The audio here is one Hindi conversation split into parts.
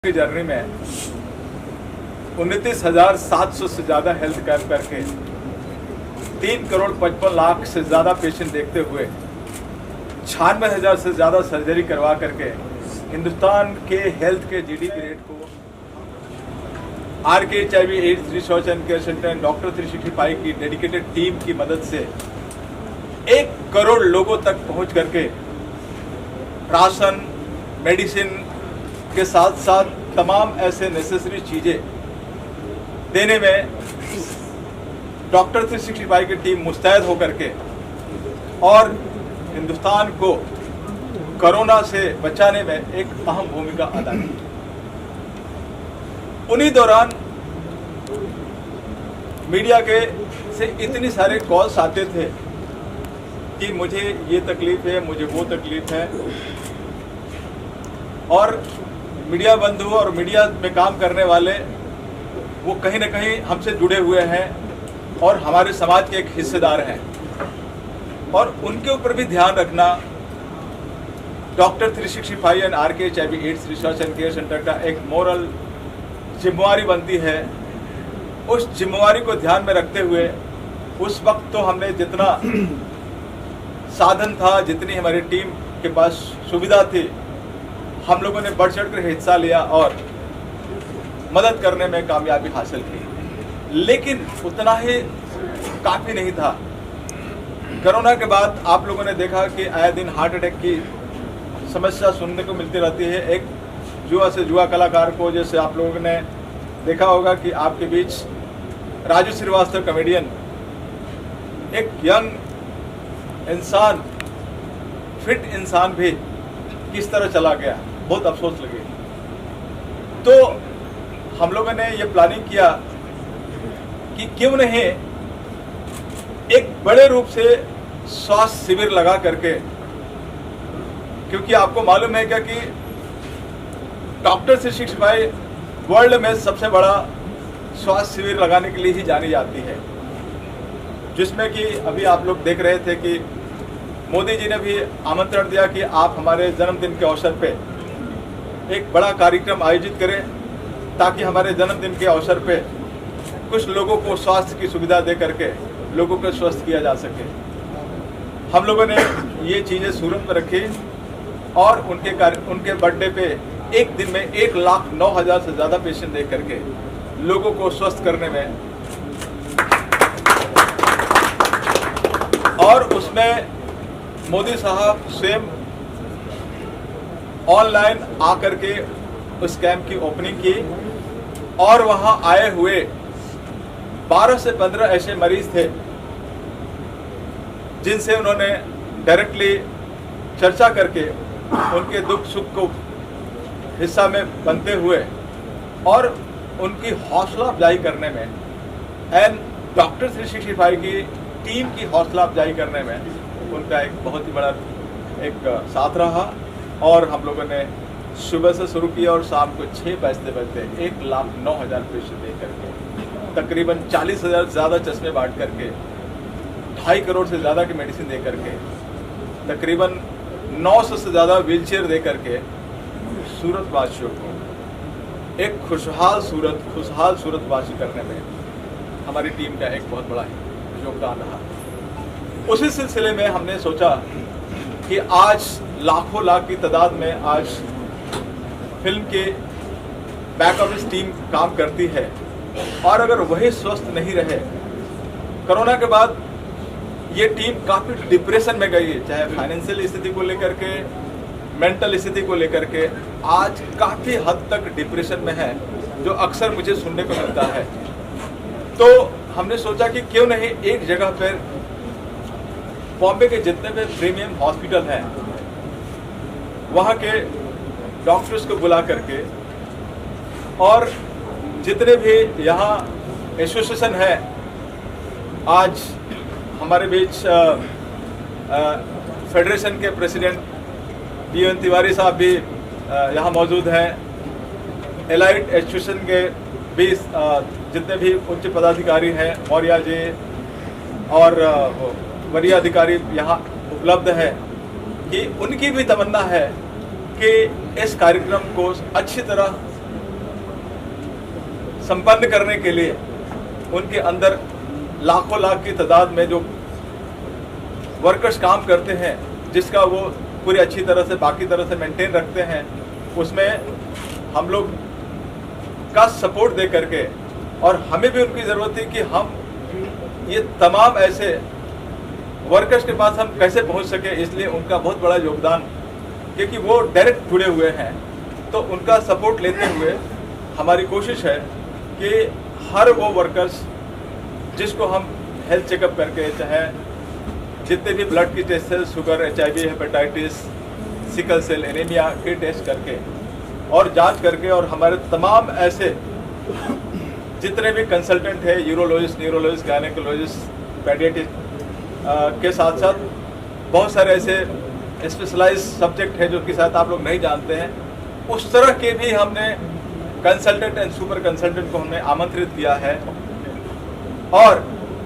की जर्नी में 29,700 से ज़्यादा हेल्थ कैंप करके 3 करोड़ 55 लाख से ज़्यादा पेशेंट देखते हुए 96,000 से ज़्यादा सर्जरी करवा करके हिंदुस्तान के हेल्थ के जीडीपी रेट को RKHIV ads research and care centre doctor 365 की डेडिकेटेड टीम की मदद से 1 करोड़ लोगों तक पहुंच करके राशन, मेडिसिन के साथ साथ तमाम ऐसे नेसेसरी चीज़ें देने में डॉक्टर 365 की टीम मुस्तैद होकर के और हिंदुस्तान को कोरोना से बचाने में एक अहम भूमिका अदा की। उन्हीं दौरान मीडिया के से इतनी सारे कॉल्स आते थे कि मुझे ये तकलीफ है, मुझे वो तकलीफ है, और मीडिया बंधु और मीडिया में काम करने वाले वो कहीं ना कहीं हमसे जुड़े हुए हैं और हमारे समाज के एक हिस्सेदार हैं, और उनके ऊपर भी ध्यान रखना doctor 365 and RKHIV ads research and care centre का एक मोरल जिम्मेवारी बनती है। उस जिम्मेवारी को ध्यान में रखते हुए उस वक्त तो हमने जितना साधन था, जितनी हमारी टीम के पास सुविधा थी, हम लोगों ने बढ़ चढ़कर हिस्सा लिया और मदद करने में कामयाबी हासिल की। लेकिन उतना ही काफ़ी नहीं था। कोरोना के बाद आप लोगों ने देखा कि आए दिन हार्ट अटैक की समस्या सुनने को मिलती रहती है। एक जुआ से जुआ कलाकार को, जैसे आप लोगों ने देखा होगा कि आपके बीच राजू श्रीवास्तव कॉमेडियन, एक यंग इंसान, फिट इंसान भी किस तरह चला गया, बहुत अफसोस लगे। तो हम लोगों ने ये प्लानिंग किया कि क्यों नहीं एक बड़े रूप से स्वास्थ्य शिविर लगा करके, क्योंकि आपको मालूम है क्या कि डॉक्टर 365 वर्ल्ड में सबसे बड़ा स्वास्थ्य शिविर लगाने के लिए ही जानी जाती है, जिसमें कि अभी आप लोग देख रहे थे कि मोदी जी ने भी आमंत्रण दिया कि आप हमारे जन्मदिन के अवसर पे एक बड़ा कार्यक्रम आयोजित करें, ताकि हमारे जन्मदिन के अवसर पे कुछ लोगों को स्वास्थ्य की सुविधा दे करके लोगों को स्वस्थ किया जा सके। हम लोगों ने ये चीज़ें सूरत में रखी और उनके बर्थडे पे एक दिन में 1,09,000 से ज़्यादा पेशेंट देख करके लोगों को स्वस्थ करने में, और उसमें मोदी साहब स्वयं ऑनलाइन आकर के उस कैंप की ओपनिंग की, और वहां आए हुए 12 से 15 ऐसे मरीज थे जिनसे उन्होंने डायरेक्टली चर्चा करके उनके दुख सुख को हिस्सा में बनते हुए और उनकी हौसला अफजाई करने में एंड डॉक्टर 365 की टीम की हौसला अफजाई करने में उनका एक बहुत ही बड़ा एक साथ रहा। और हम लोगों ने सुबह से शुरू किया और शाम को 6 बजते 1,09,000 पेशेंट दे करके तकरीबन 40,000 से ज़्यादा चश्मे बांट करके 2.5 करोड़ से ज़्यादा की मेडिसिन दे करके तकरीबन 900 से ज़्यादा व्हीलचेयर दे करके सूरत वासियों को एक खुशहाल सूरत वासी करने में हमारी टीम का एक बहुत बड़ा योगदान रहा। उसी सिलसिले में हमने सोचा कि आज लाखों लाख की तादाद में आज फिल्म के बैक ऑफिस टीम काम करती है, और अगर वही स्वस्थ नहीं रहे, कोरोना के बाद ये टीम काफ़ी डिप्रेशन में गई है, चाहे फाइनेंशियल स्थिति को लेकर के, मेंटल स्थिति को लेकर के, आज काफ़ी हद तक डिप्रेशन में है, जो अक्सर मुझे सुनने को मिलता है। तो हमने सोचा कि क्यों नहीं एक जगह पर बॉम्बे के जितने भी प्रीमियम हॉस्पिटल हैं वहाँ के डॉक्टर्स को बुला करके, और जितने भी यहाँ एसोसिएशन है, आज हमारे बीच फेडरेशन के प्रेसिडेंट BN तिवारी साहब भी यहाँ मौजूद हैं, एलाइट एसोसिएशन के भी जितने भी उच्च पदाधिकारी हैं, मौर्या जी और वरीय अधिकारी यहाँ उपलब्ध है, कि उनकी भी तमन्ना है कि इस कार्यक्रम को अच्छी तरह संपन्न करने के लिए उनके अंदर लाखों लाख की तादाद में जो वर्कर्स काम करते हैं, जिसका वो पूरी अच्छी तरह से बाकी तरह से मेंटेन रखते हैं, उसमें हम लोग का सपोर्ट दे करके, और हमें भी उनकी ज़रूरत थी कि हम ये तमाम ऐसे वर्कर्स के पास हम कैसे पहुंच सके, इसलिए उनका बहुत बड़ा योगदान, क्योंकि वो डायरेक्ट जुड़े हुए हैं, तो उनका सपोर्ट लेते हुए हमारी कोशिश है कि हर वो वर्कर्स जिसको हम हेल्थ चेकअप करके, चाहे जितने भी ब्लड की टेस्ट है, sugar, HIV, hepatitis, sickle cell anaemia के टेस्ट करके और जांच करके, और हमारे तमाम ऐसे जितने भी कंसल्टेंट है, यूरोलॉजिस्ट, न्यूरोलॉजिस्ट, गायनेकोलॉजिस्ट, पेडियाट्रिस्ट के साथ साथ बहुत सारे ऐसे स्पेशलाइज सब्जेक्ट हैं जो कि शायद आप लोग नहीं जानते हैं, उस तरह के भी हमने कंसल्टेंट एंड सुपर कंसल्टेंट को हमने आमंत्रित किया है। और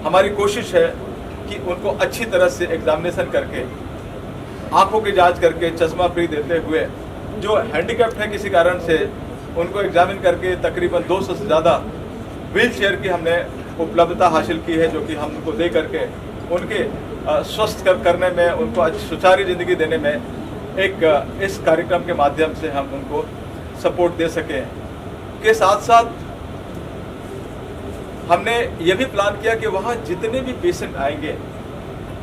हमारी कोशिश है कि उनको अच्छी तरह से एग्जामिनेशन करके, आंखों की जांच करके, चश्मा फ्री देते हुए, जो हैंडीकैप्ड है किसी कारण से, उनको एग्जामिन करके तकरीबन 200 से ज़्यादा व्हील चेयर की हमने उपलब्धता हासिल की है, जो कि हम उनको दे करके उनके स्वस्थ करने में, उनको सुचारू ज़िंदगी देने में एक इस कार्यक्रम के माध्यम से हम उनको सपोर्ट दे सकें। के साथ साथ हमने ये भी प्लान किया कि वहाँ जितने भी पेशेंट आएंगे,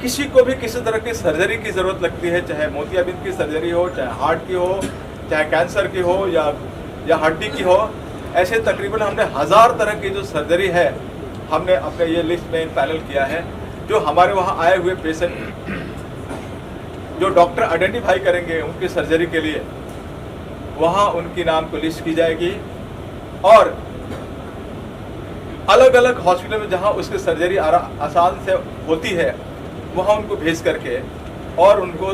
किसी को भी किसी तरह की सर्जरी की ज़रूरत लगती है, चाहे मोतियाबिंद की सर्जरी हो, चाहे हार्ट की हो, चाहे कैंसर की हो, या हड्डी की हो, ऐसे तकरीबन हमने 1000 तरह की जो सर्जरी है हमने अपने ये लिस्ट में पैनल किया है। जो हमारे वहाँ आए हुए पेशेंट जो डॉक्टर आइडेंटिफाई करेंगे उनकी सर्जरी के लिए, वहाँ उनकी नाम को लिस्ट की जाएगी, और अलग अलग हॉस्पिटल में जहाँ उसकी सर्जरी आसान से होती है, वहाँ उनको भेज करके और उनको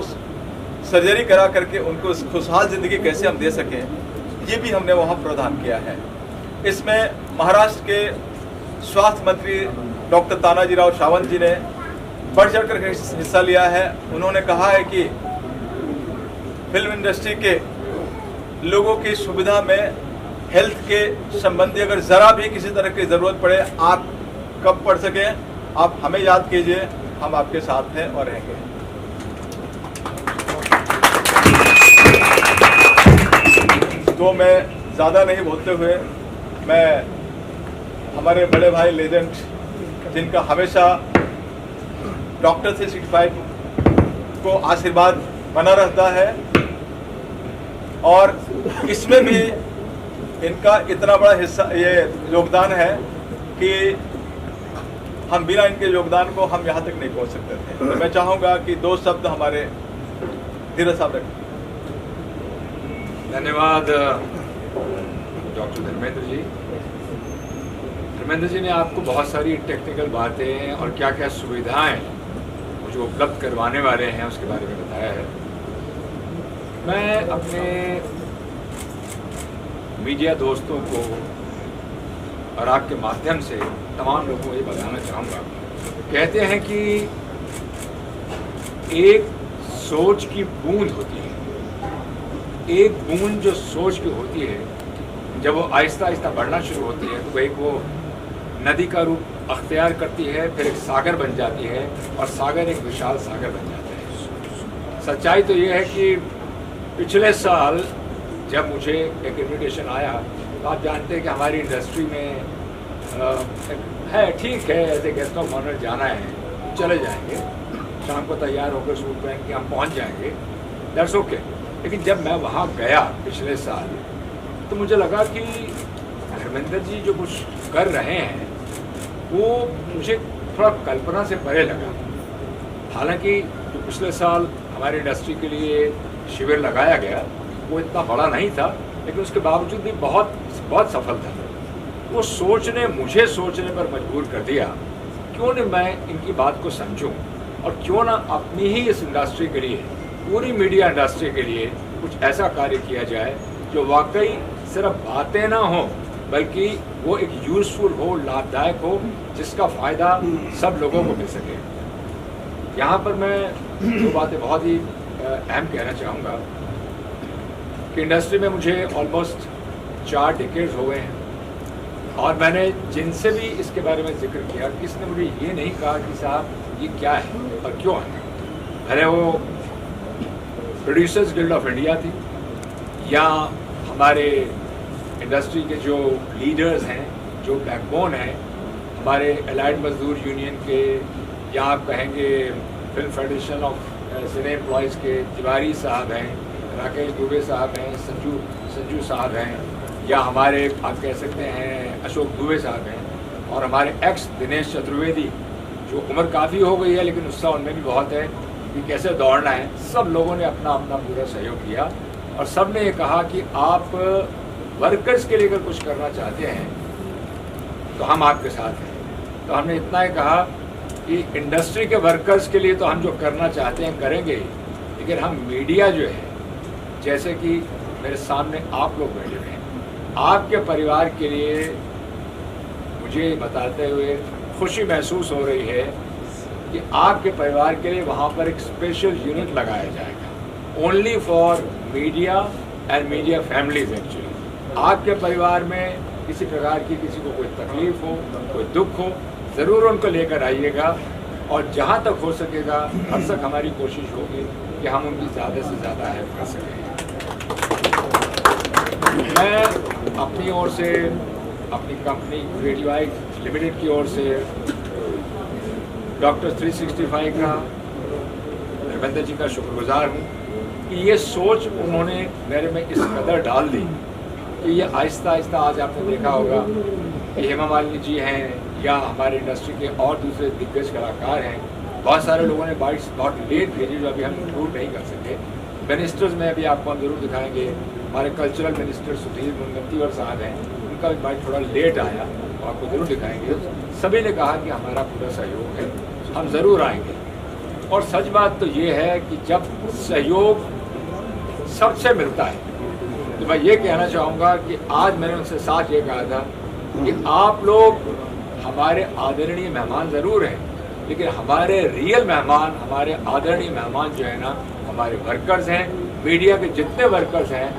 सर्जरी करा करके उनको खुशहाल ज़िंदगी कैसे हम दे सकें, ये भी हमने वहाँ प्रावधान किया है। इसमें महाराष्ट्र के स्वास्थ्य मंत्री डॉक्टर तानाजीराव सावंत जी ने बढ़ चढ़ कर हिस्सा लिया है। उन्होंने कहा है कि फिल्म इंडस्ट्री के लोगों की सुविधा में हेल्थ के संबंधी अगर ज़रा भी किसी तरह की ज़रूरत पड़े, आप कब पड़ सकें, आप हमें याद कीजिए, हम आपके साथ हैं और रहेंगे। तो मैं ज़्यादा नहीं बोलते हुए, मैं हमारे बड़े भाई लेजेंड, जिनका हमेशा डॉक्टर 365 को आशीर्वाद बना रहता है, और इसमें भी इनका इतना बड़ा हिस्सा, ये योगदान है कि हम बिना इनके योगदान को हम यहाँ तक नहीं पहुँच सकते थे। तो मैं चाहूँगा कि 2 शब्द हमारे धीरज साहब रखें। धन्यवाद डॉक्टर धर्मेंद्र जी। धर्मेंद्र जी ने आपको बहुत सारी टेक्निकल बातें और क्या क्या सुविधाएं जो उपलब्ध करवाने वाले हैं उसके बारे में बताया है। मैं अपने मीडिया दोस्तों को और आपके माध्यम से तमाम लोगों को ये बताना चाहूँगा, कहते हैं कि एक सोच की बूंद होती है, एक बूंद जो सोच की होती है, जब वो आहिस्ता आहिस्ता बढ़ना शुरू होती है तो वो नदी का रूप अख्तियार करती है, फिर एक सागर बन जाती है, और सागर एक विशाल सागर बन जाता है। सच्चाई तो ये है कि पिछले साल जब मुझे एक इन्विटेशन आया, तो आप जानते हैं कि हमारी इंडस्ट्री में है, ठीक है, as a guest of honour जाना है, चले जाएंगे, शाम को तैयार होकर सूट पहन के हम पहुंच जाएंगे, दैट्स ओके। लेकिन जब मैं वहाँ गया पिछले साल, तो मुझे लगा कि धर्मेंद्र जी जो कुछ कर रहे हैं वो मुझे थोड़ा कल्पना से परे लगा। हालांकि जो पिछले साल हमारी इंडस्ट्री के लिए शिविर लगाया गया वो इतना बड़ा नहीं था, लेकिन उसके बावजूद भी बहुत बहुत सफल था। वो मुझे सोचने पर मजबूर कर दिया, क्यों न मैं इनकी बात को समझूं, और क्यों ना अपनी ही इस इंडस्ट्री के लिए, पूरी मीडिया इंडस्ट्री के लिए कुछ ऐसा कार्य किया जाए जो वाकई सिर्फ बातें ना हो, बल्कि वो एक यूज़फुल हो, लाभदायक हो, जिसका फ़ायदा सब लोगों को मिल सके। यहाँ पर मैं 2 बातें बहुत ही अहम कहना चाहूँगा कि इंडस्ट्री में मुझे ऑलमोस्ट 4 डिकेड्स हो गए हैं, और मैंने जिनसे भी इसके बारे में जिक्र किया, किसी ने मुझे ये नहीं कहा कि साहब ये क्या है और क्यों है। भले वो प्रोड्यूसर्स गिल्ड ऑफ इंडिया थी या हमारे इंडस्ट्री के जो लीडर्स हैं, जो बैकबोन हैं, हमारे एलाइड मजदूर यूनियन के, या आप कहेंगे film federation of cine employees के तिवारी साहब हैं, राकेश दुबे साहब हैं, संजू साहब हैं, या हमारे आप कह सकते हैं अशोक दुबे साहब हैं, और हमारे एक्स दिनेश चतुर्वेदी, जो उम्र काफ़ी हो गई है लेकिन उत्साह उनमें भी बहुत है कि कैसे दौड़ना है। सब लोगों ने अपना अपना पूरा सहयोग किया और सब ने ये कहा कि आप वर्कर्स के लिए अगर कुछ करना चाहते हैं तो हम आपके साथ हैं। तो हमने इतना ही कहा कि इंडस्ट्री के वर्कर्स के लिए तो हम जो करना चाहते हैं करेंगे, लेकिन हम मीडिया जो है, जैसे कि मेरे सामने आप लोग बैठे हैं, आपके परिवार के लिए मुझे बताते हुए खुशी महसूस हो रही है कि आपके परिवार के लिए वहाँ पर एक स्पेशल यूनिट लगाया जाएगा, only for media and media families. Actually आपके परिवार में किसी प्रकार की किसी को कोई तकलीफ हो, कोई दुख हो, ज़रूर उनको लेकर आइएगा और जहाँ तक हो सकेगा हर तक हमारी कोशिश होगी कि हम उनकी ज़्यादा से ज़्यादा हेल्प कर सकें। मैं अपनी ओर से, अपनी कंपनी क्रिएटिव आई लिमिटेड की ओर से डॉक्टर 365 का, धर्मेंद्र जी का शुक्रगुजार हूँ कि ये सोच उन्होंने मेरे में इस कदर डाल दी कि ये आहिस्ता आहिस्ता, आज आपने देखा होगा कि हेमा मालिनी जी हैं या हमारे इंडस्ट्री के और दूसरे दिग्गज कलाकार हैं, बहुत सारे लोगों ने बाइट्स बहुत लेट भेजी जो अभी हम इंक्लूड नहीं कर सके। मिनिस्टर्स में अभी आपको हम जरूर दिखाएंगे, हमारे कल्चरल मिनिस्टर सुधीर मुनगंटीवार साहब हैं, उनका भी बाइट थोड़ा लेट आया, तो आपको जरूर दिखाएंगे। सभी ने कहा कि हमारा पूरा सहयोग है, हम ज़रूर आएंगे। और सच बात तो ये है कि जब सहयोग सबसे मिलता है तो मैं ये कहना चाहूँगा कि आज मैंने उनसे साथ ये कहा था कि आप लोग हमारे आदरणीय मेहमान ज़रूर हैं, लेकिन हमारे रियल मेहमान, हमारे आदरणीय मेहमान जो है ना, हमारे वर्कर्स हैं, मीडिया के जितने वर्कर्स हैं,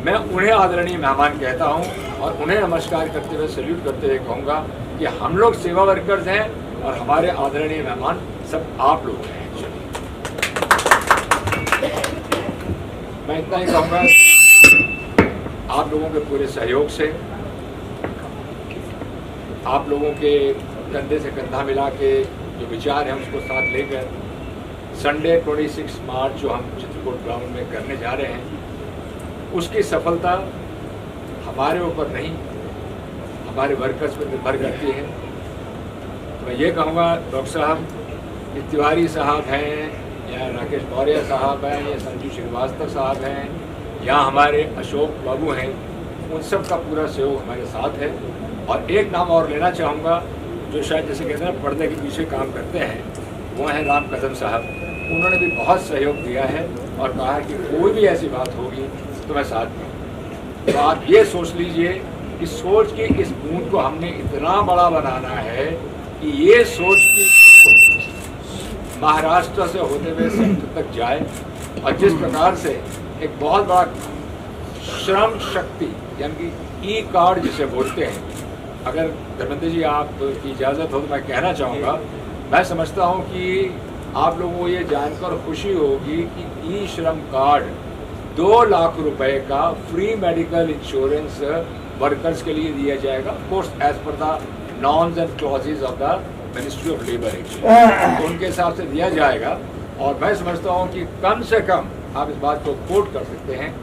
मैं उन्हें आदरणीय मेहमान कहता हूं और उन्हें नमस्कार करते हुए, सैल्यूट करते हुए कहूँगा कि हम लोग सेवा वर्कर्स हैं और हमारे आदरणीय मेहमान सब आप लोग हैं। मैं इतना ही कहूँगा, आप लोगों के पूरे सहयोग से, आप लोगों के कंधे से कंधा मिला के जो विचार हैं उसको साथ लेकर संडे 26 मार्च जो हम चित्रकूट ग्राउंड में करने जा रहे हैं, उसकी सफलता हमारे ऊपर नहीं, हमारे वर्कर्स पर निर्भर करती है। तो मैं ये कहूँगा डॉक्टर साहब, तिवारी साहब हैं या राकेश मौर्य साहब हैं या संजू श्रीवास्तव साहब हैं या हमारे अशोक बाबू हैं, उन सब का पूरा सहयोग हमारे साथ है। और एक नाम और लेना चाहूँगा जो शायद जैसे कहते हैं पर्दे के पीछे काम करते हैं, वो हैं राम कदम साहब। उन्होंने भी बहुत सहयोग दिया है और कहा कि कोई भी ऐसी बात होगी तो मैं साथ दूँ। तो आप ये सोच लीजिए कि सोच की इस बूंद को हमने इतना बड़ा बनाना है कि ये सोच की महाराष्ट्र से होते हुए सेंटर तक जाए। और जिस प्रकार से एक बहुत बड़ा श्रम शक्ति यानी कि ई कार्ड जिसे बोलते हैं, अगर धर्मेंद्र जी आपकी इजाज़त हो तो मैं कहना चाहूँगा, मैं समझता हूँ कि आप लोगों को ये जानकर खुशी होगी कि ई श्रम कार्ड 2 लाख रुपए का फ्री मेडिकल इंश्योरेंस वर्कर्स के लिए दिया जाएगा, of course as per the norms and clauses of the ministry of labour. तो उनके हिसाब से दिया जाएगा। और मैं समझता हूँ कि कम से कम आप इस बात को कोट कर सकते हैं,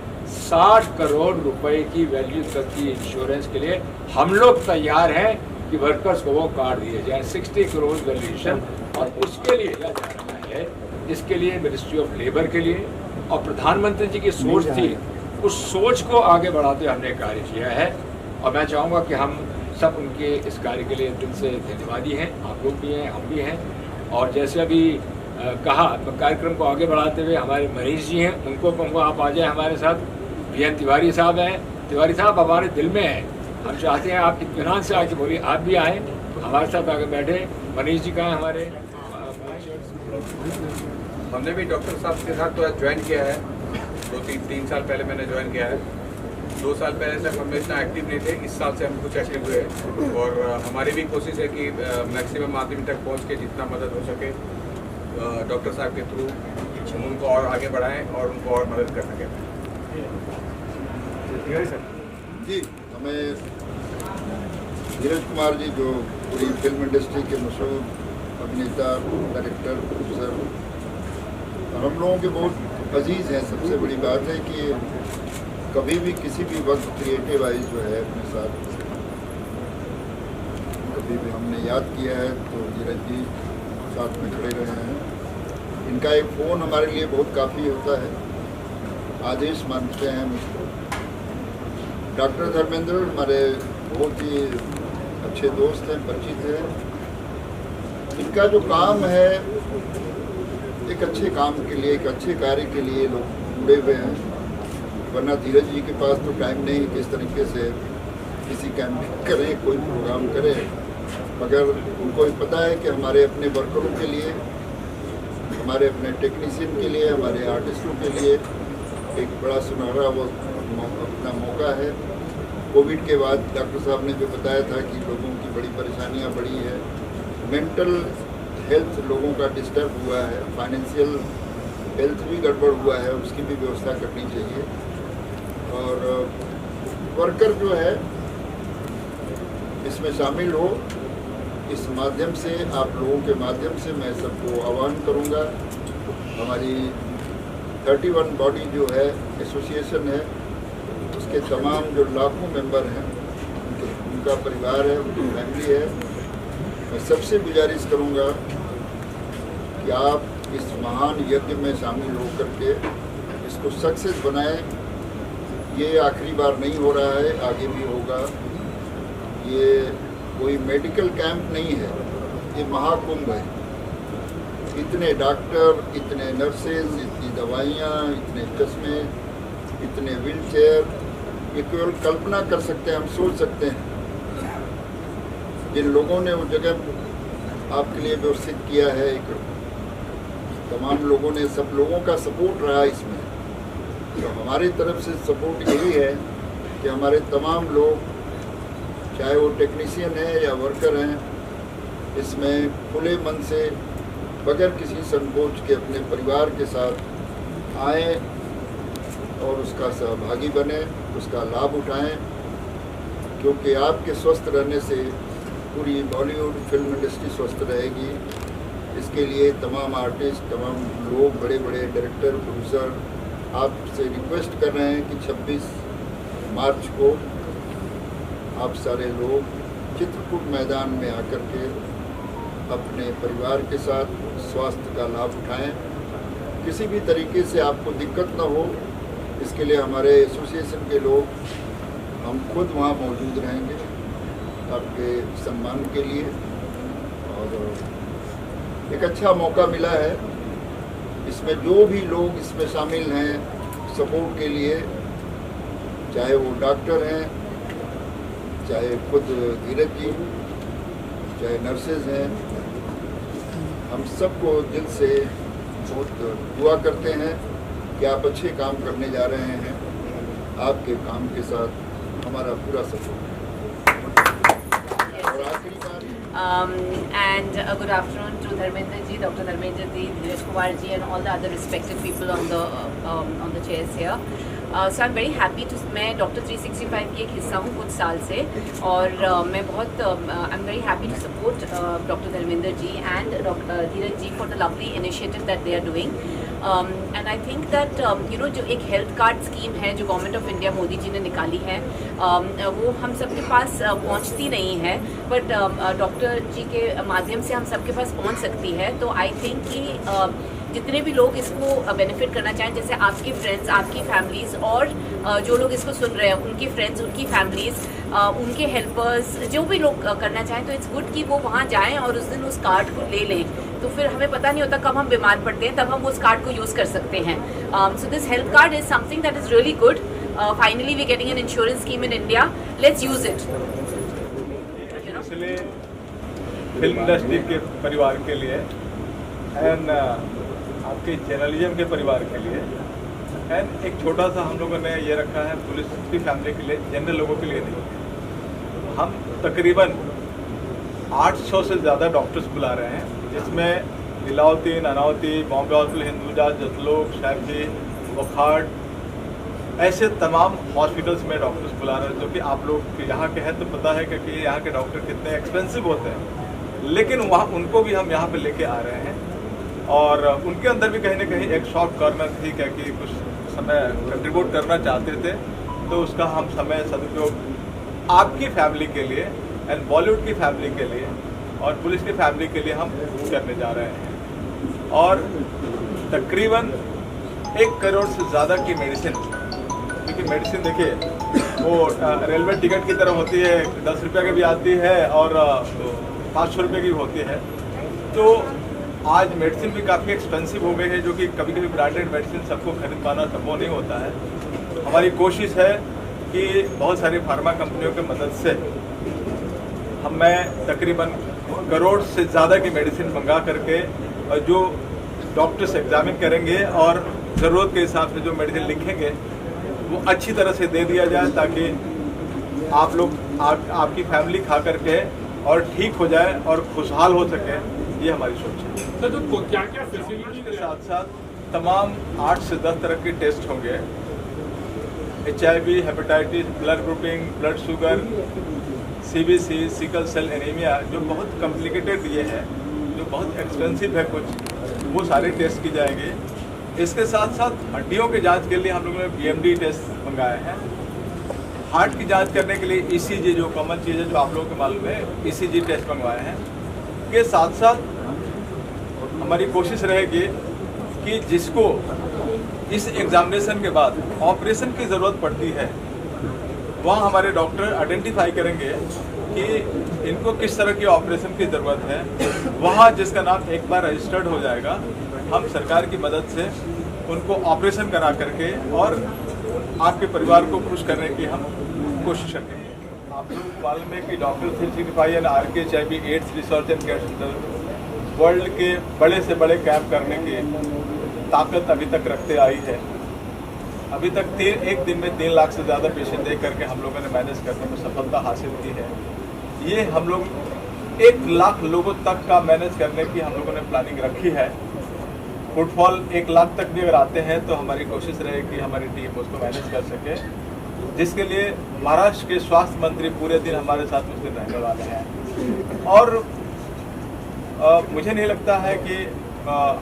60 करोड़ रुपए की वैल्यू तक की इंश्योरेंस के लिए हम लोग तैयार हैं कि वर्कर्स को वो कार्ड दिए जाए, 60 करोड़ वैल्यूएशन। और उसके लिए क्या जा रहा है, इसके लिए मिनिस्ट्री ऑफ लेबर के लिए और प्रधानमंत्री जी की सोच थी, उस सोच को आगे बढ़ाते हमने कार्य किया है। और मैं चाहूँगा कि हम सब उनके इस कार्य के लिए दिल से धन्यवादी हैं, आप लोग भी हैं, हम भी हैं। और जैसे अभी कहा, कार्यक्रम को आगे बढ़ाते हुए हमारे मनीष जी हैं, उनको कहूँगा आप आ जाए हमारे साथ। वीएन तिवारी साहब हैं, तिवारी साहब हमारे दिल में हैं, हम चाहते हैं आप इत्मीनान से आके बोलिए, आप भी आएँ हमारे साथ आगे बैठे। मनीष जी कहाँ हैं हमारे? हमने भी डॉक्टर साहब के साथ तो ज्वाइन किया है, 2-3 साल पहले मैंने ज्वाइन किया है। 2 साल पहले तक हम इतना एक्टिव नहीं थे, इस साल से हम कुछ एक्टिव हुए और हमारी भी कोशिश है कि मैक्सिमम आदमी तक पहुंच के जितना मदद हो सके डॉक्टर साहब के थ्रू हम उनको और आगे बढ़ाएं और उनको और मदद कर सकें। जी, हमें धीरज कुमार जी जो पूरी फिल्म इंडस्ट्री के मशहूर अभिनेता, डायरेक्टर, प्रोड्यूसर और हम लोगों के बहुत अजीज़ हैं। सबसे बड़ी बात है कि कभी भी किसी भी वक्त क्रिएटिव आइज जो है अपने साथ कभी भी हमने याद किया है तो धीरज जी साथ में खड़े रहे हैं। इनका एक फ़ोन हमारे लिए बहुत काफ़ी होता है, आदेश मानते हैं मुझको। डॉक्टर धर्मेंद्र हमारे बहुत ही अच्छे दोस्त हैं, परिचित हैं। इनका जो काम है एक अच्छे काम के लिए, एक अच्छे कार्य के लिए लोग जुड़े हुए हैं, वरना धीरज जी के पास तो टाइम नहीं किस तरीके से किसी कैंप करें, कोई प्रोग्राम करें। मगर उनको भी पता है कि हमारे अपने वर्करों के लिए, हमारे अपने टेक्नीशियन के लिए, हमारे आर्टिस्टों के लिए एक बड़ा सुनहरा वो अपना मौका है। कोविड के बाद डॉक्टर साहब ने जो बताया था कि लोगों की बड़ी परेशानियां बढ़ी है, मेंटल हेल्थ लोगों का डिस्टर्ब हुआ है, फाइनेंशियल हेल्थ भी गड़बड़ हुआ है, उसकी भी व्यवस्था करनी चाहिए। और वर्कर जो है इसमें शामिल हो, इस माध्यम से, आप लोगों के माध्यम से मैं सबको आह्वान करूंगा। हमारी 31 बॉडी जो है एसोसिएशन है, उसके तमाम जो लाखों मेंबर हैं, उनका परिवार है, उनकी फैमिली है, मैं सबसे गुजारिश करूंगा कि आप इस महान यज्ञ में शामिल होकर के इसको सक्सेस बनाएं। ये आखिरी बार नहीं हो रहा है, आगे भी होगा। ये कोई मेडिकल कैंप नहीं है, ये महाकुंभ है। इतने डॉक्टर, इतने नर्सेज, इतनी दवाइयाँ, इतने चश्मे, इतने व्हीलचेयर, ये केवल कल्पना कर सकते हैं, हम सोच सकते हैं। जिन लोगों ने वो जगह आपके लिए व्यवस्थित किया है, एक तमाम लोगों ने, सब लोगों का सपोर्ट रहा इसमें। तो हमारी तरफ से सपोर्ट यही है कि हमारे तमाम लोग, चाहे वो टेक्नीशियन है या वर्कर हैं, इसमें खुले मन से बगैर किसी संकोच के अपने परिवार के साथ आएँ और उसका सहभागी बने, उसका लाभ उठाएं। क्योंकि आपके स्वस्थ रहने से पूरी बॉलीवुड फिल्म इंडस्ट्री स्वस्थ रहेगी। इसके लिए तमाम आर्टिस्ट, तमाम लोग, बड़े बड़े डायरेक्टर, प्रोड्यूसर आपसे रिक्वेस्ट कर रहे हैं कि 26 मार्च को आप सारे लोग चित्रकूट मैदान में आकर के अपने परिवार के साथ स्वास्थ्य का लाभ उठाएं। किसी भी तरीके से आपको दिक्कत न हो, इसके लिए हमारे एसोसिएशन के लोग, हम खुद वहाँ मौजूद रहेंगे आपके सम्मान के लिए। और एक अच्छा मौका मिला है, इसमें जो भी लोग इसमें शामिल हैं सपोर्ट के लिए, चाहे वो डॉक्टर हैं, चाहे खुद धीरज जी, चाहे नर्सेज हैं, हम सबको दिल से बहुत दुआ करते हैं कि आप अच्छे काम करने जा रहे हैं। आपके काम के साथ हमारा पूरा सपोर्ट है। और आखिरी बात and good afternoon to Dharmendra ji, Dr. Dharmendra ji, Dhiraj Kumar ji, and all the other respected people on the chairs here. So I'm very happy to, मैं डॉक्टर 365 की एक हिस्सा हूँ कुछ साल से, और मैं बहुत I'm very happy to support doctor Dharmendra ji and doctor Dheeraj ji for the lovely initiative that they are doing. And I think that जो एक हेल्थ कार्ड स्कीम है जो government of India Modi ji ने निकाली है, वो हम सबके पास पहुंचती नहीं है, बट डॉक्टर जी के माध्यम से हम सबके पास पहुंच सकती है। तो आई थिंक कि जितने भी लोग इसको बेनिफिट करना चाहें, जैसे आपके फ्रेंड्स, आपकी फैमिलीज़, और जो लोग इसको सुन रहे हैं उनके फ्रेंड्स, उनकी फैमिलीज़, उनके हेल्पर्स, जो भी लोग करना चाहें, तो इट्स गुड कि वो वहाँ जाएं और उस दिन उस कार्ड को ले लें। तो फिर हमें पता नहीं होता कब हम बीमार पड़ते हैं, तब हम उस कार्ड को यूज़ कर सकते हैं। So this health card is something that is really good. Finally we getting an insurance scheme in India, let's use it. इसलिए फिल्म इंडस्ट्री के परिवार के लिए एंड आपके जर्नलिज्म के परिवार के लिए एंड एक छोटा सा हम लोगों ने ये रखा है पुलिस की फैमिली के लिए, जनरल लोगों के लिए नहीं। हम तकरीबन 800 से ज़्यादा डॉक्टर्स बुला रहे हैं, जिसमें लीलावती, नानावती, बॉम्बे हॉस्पिटल, हिंदुजा, जसलोक, शैफी, वखाड़, ऐसे तमाम हॉस्पिटल्स में डॉक्टर्स बुला रहे हैं, जो कि आप लोग यहाँ के हैं तो पता है कि यहाँ के डॉक्टर कितने एक्सपेंसिव होते हैं, लेकिन वहाँ उनको भी हम यहाँ पे लेके आ रहे हैं। और उनके अंदर भी कहीं ना कहीं एक शॉर्ट कॉर्नर थी क्या कि कुछ समय कंट्रीब्यूट करना चाहते थे, तो उसका हम समय सदुपयोग आपकी फैमिली के लिए एंड बॉलीवुड की फैमिली के लिए और पुलिस की फैमिली के लिए हम करने जा रहे हैं। और तकरीबन 1 करोड़ से ज़्यादा की मेडिसिन, क्योंकि मेडिसिन देखिए वो रेलवे टिकट की तरह होती है, 10 रुपये की भी आती है और 500 रुपये की भी होती है। तो आज मेडिसिन भी काफ़ी एक्सपेंसिव हो गई है, जो कि कभी कभी ब्रांडेड मेडिसिन सबको खरीद पाना संभव नहीं होता है। हमारी कोशिश है कि बहुत सारी फार्मा कंपनियों की मदद से हमें तकरीबन करोड़ से ज़्यादा की मेडिसिन मंगा करके और जो डॉक्टर्स एग्जामिन करेंगे और ज़रूरत के हिसाब से जो मेडिसिन लिखेंगे वो अच्छी तरह से दे दिया जाए, ताकि आप लोग आपकी फैमिली खा करके और ठीक हो जाए और खुशहाल हो सके। ये हमारी सोच है। सर, तो क्या क्या फैसिलिटी के साथ साथ तमाम 8 से 10 तरह के टेस्ट होंगे। HIV, hepatitis, blood grouping, blood sugar, CBC, sickle cell anaemia, जो बहुत कॉम्प्लिकेटेड ये है, जो बहुत एक्सपेंसिव है कुछ, वो सारे टेस्ट की जाएंगे। इसके साथ साथ हड्डियों के जांच के लिए हम लोगों ने BMD टेस्ट मंगाए हैं। हार्ट की जांच करने के लिए ECG, जो कॉमन चीज़ है जो आप लोगों को मालूम है, ECG टेस्ट मंगवाए हैं। के साथ साथ हमारी कोशिश रहेगी कि जिसको इस एग्जामिनेशन के बाद ऑपरेशन की ज़रूरत पड़ती है, वहाँ हमारे डॉक्टर आइडेंटिफाई करेंगे कि इनको किस तरह की ऑपरेशन की ज़रूरत है। वहाँ जिसका नाम एक बार रजिस्टर्ड हो जाएगा, हम सरकार की मदद से उनको ऑपरेशन करा करके और आपके परिवार को खुश करने की हम कोशिश करेंगे। आप लोगों को मालूम है कि doctor 365 and RKHIV ads research and care centre world के बड़े से बड़े कैंप करने की ताकत अभी तक रखते आई है। अभी तक एक दिन में 3 लाख से ज़्यादा पेशेंट देख करके हम लोगों ने मैनेज करने में सफलता हासिल की है। ये हम लोग 1 लाख लोगों तक का मैनेज करने की हम लोगों ने प्लानिंग रखी है। फुटफॉल 1 लाख तक भी अगर आते हैं तो हमारी कोशिश रहे कि हमारी टीम उसको मैनेज कर सके, जिसके लिए महाराष्ट्र के स्वास्थ्य मंत्री पूरे दिन हमारे साथ उस दिन रहने वाले हैं। और मुझे नहीं लगता है कि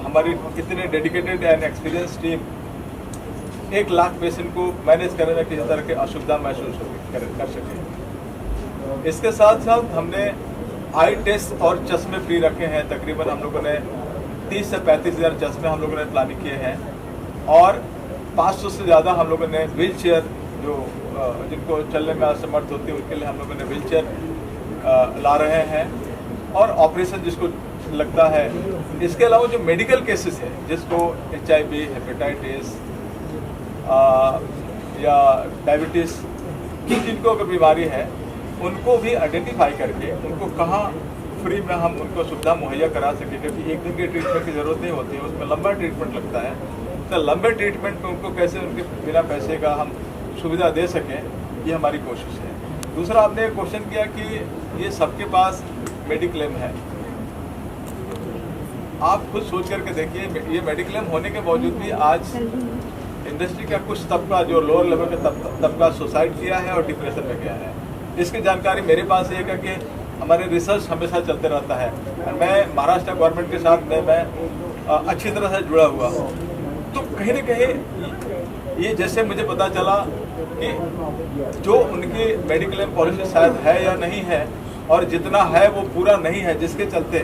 हमारी इतने dedicated and experience team 1 lakh patient को मैनेज करने में किसी तरह की असुविधा महसूस कर सके। इसके साथ साथ हमने आई टेस्ट और चश्मे फ्री रखे हैं। तकरीबन हम लोगों ने 30 से 35 हज़ार चश्मे हम लोगों ने प्लानिंग किए हैं और 500 से ज़्यादा हम लोगों ने व्हील चेयर, जो जिनको चलने में असमर्थ होती है उनके लिए हम लोगों ने व्हील चेयर ला रहे हैं। और ऑपरेशन जिसको लगता है, इसके अलावा जो मेडिकल केसेस है, जिसको HIV, हेपेटाइटिस या डायबिटीज़ की जिनको बीमारी है, उनको भी आइडेंटिफाई करके उनको कहाँ फ्री में हम उनको सुविधा मुहैया करा सकें, क्योंकि एक दिन के ट्रीटमेंट की ज़रूरत नहीं होती है, उसमें लंबा ट्रीटमेंट लगता है। तो लंबे ट्रीटमेंट में उनको कैसे उनके बिना पैसे का हम सुविधा दे सकें, ये हमारी कोशिश है। दूसरा, आपने एक क्वेश्चन किया कि ये सबके पास मेडिक्लेम है। आप खुद सोच करके देखिए, ये मेडिक्लेम होने के बावजूद भी आज इंडस्ट्री का कुछ तबका, जो लोअर लेवल का तबका सुसाइड किया है और डिप्रेशन में गया है। इसकी जानकारी मेरे पास है कि हमारे रिसर्च हमेशा चलते रहता है। मैं महाराष्ट्र गवर्नमेंट के साथ मैं अच्छी तरह से जुड़ा हुआ हूँ। तो कहीं ना कहीं ये जैसे मुझे पता चला कि जो उनकी मेडिक्लेम पॉलिसी शायद है या नहीं है, और जितना है वो पूरा नहीं है, जिसके चलते,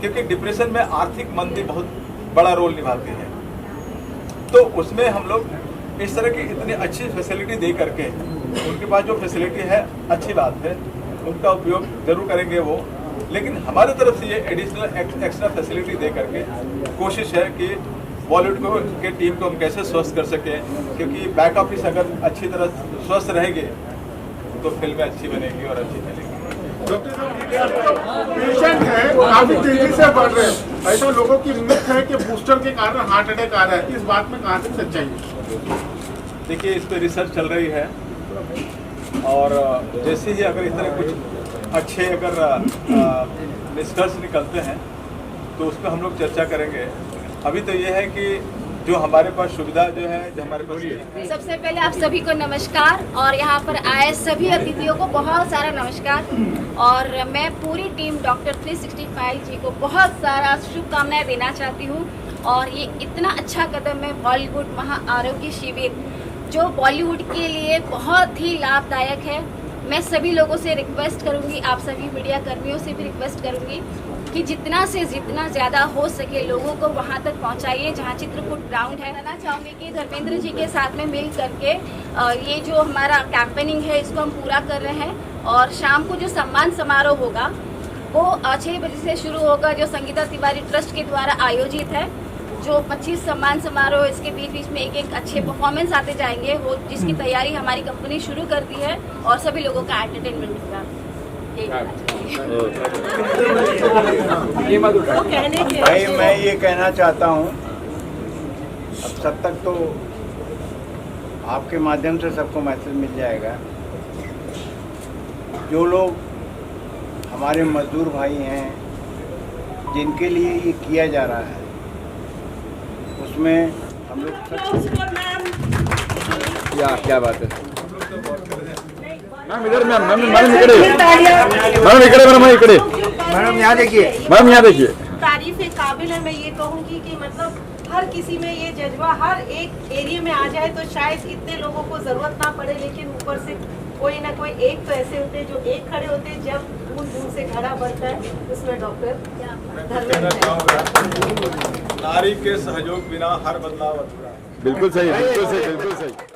क्योंकि डिप्रेशन में आर्थिक मंदी बहुत बड़ा रोल निभाती है, तो उसमें हम लोग इस तरह की इतनी अच्छी फैसिलिटी दे करके, उनके पास जो फैसिलिटी है अच्छी बात है, उनका उपयोग जरूर करेंगे वो, लेकिन हमारी तरफ से ये एडिशनल एक्स्ट्रा फैसिलिटी दे करके कोशिश है कि बॉलीवुड के टीम को हम कैसे स्वस्थ कर सकें, क्योंकि बैक ऑफिस अगर अच्छी तरह स्वस्थ रहेंगे तो फिल्में अच्छी बनेगी और अच्छी चलेगी। पेशेंट है काफी तेजी से बढ़ रहे हैं, ऐसा लोगों की मिथ है कि बूस्टर के कारण हार्ट अटैक आ रहा है, इस बात में कहाँ तक सच्चाई है? देखिए, इस पर रिसर्च चल रही है और जैसे ही अगर इस तरह कुछ अच्छे निष्कर्ष निकलते हैं तो उस पर हम लोग चर्चा करेंगे। अभी तो ये है कि जो हमारे पास सुविधा जो है, जो हमारे पास सबसे पहले आप सभी को नमस्कार और यहाँ पर आए सभी अतिथियों को बहुत सारा नमस्कार। और मैं पूरी टीम डॉक्टर 365 जी को बहुत सारा शुभकामनाएं देना चाहती हूँ। और ये इतना अच्छा कदम है बॉलीवुड महा आरोग्य शिविर, जो बॉलीवुड के लिए बहुत ही लाभदायक है। मैं सभी लोगों से रिक्वेस्ट करूँगी, आप सभी मीडिया कर्मियों से भी रिक्वेस्ट करूँगी कि जितना से जितना ज़्यादा हो सके लोगों को वहाँ तक पहुँचाइए जहाँ चित्रकूट ग्राउंड है। कहना चाहूँगी कि धर्मेंद्र जी के साथ में मिल करके ये जो हमारा कैंपेनिंग है इसको हम पूरा कर रहे हैं। और शाम को जो सम्मान समारोह होगा वो 6 बजे से शुरू होगा, जो संगीता तिवारी ट्रस्ट के द्वारा आयोजित है। जो 25 सम्मान समारोह, इसके बीच बीच में एक अच्छे परफॉर्मेंस आते जाएंगे, वो जिसकी तैयारी हमारी कंपनी शुरू कर दी है और सभी लोगों का एंटरटेनमेंट होगा। भाई मैं ये कहना चाहता हूँ, अब सब तक तो आपके माध्यम से सबको मैसेज मिल जाएगा। जो लोग हमारे मजदूर भाई हैं जिनके लिए ये किया जा रहा है, उसमें हम लोग क्या बात है मैम, इधर मैम यहाँ देखिए, मैम यहाँ देखिए। तारीफ काबिल है। मैं ये कहूँगी कि मतलब हर किसी में ये जज्बा हर एक एरिया में आ जाए तो शायद इतने लोगों को जरूरत ना पड़े, लेकिन ऊपर से कोई ना कोई एक तो ऐसे होते हैं जो एक खड़े होते हैं जब बूंद बूंद से घड़ा बढ़ता है। उसमें डॉक्टर नारी के सहयोग बिना हर बदलाव अधूरा है। बिल्कुल सही, बिल्कुल सही, बिल्कुल सही।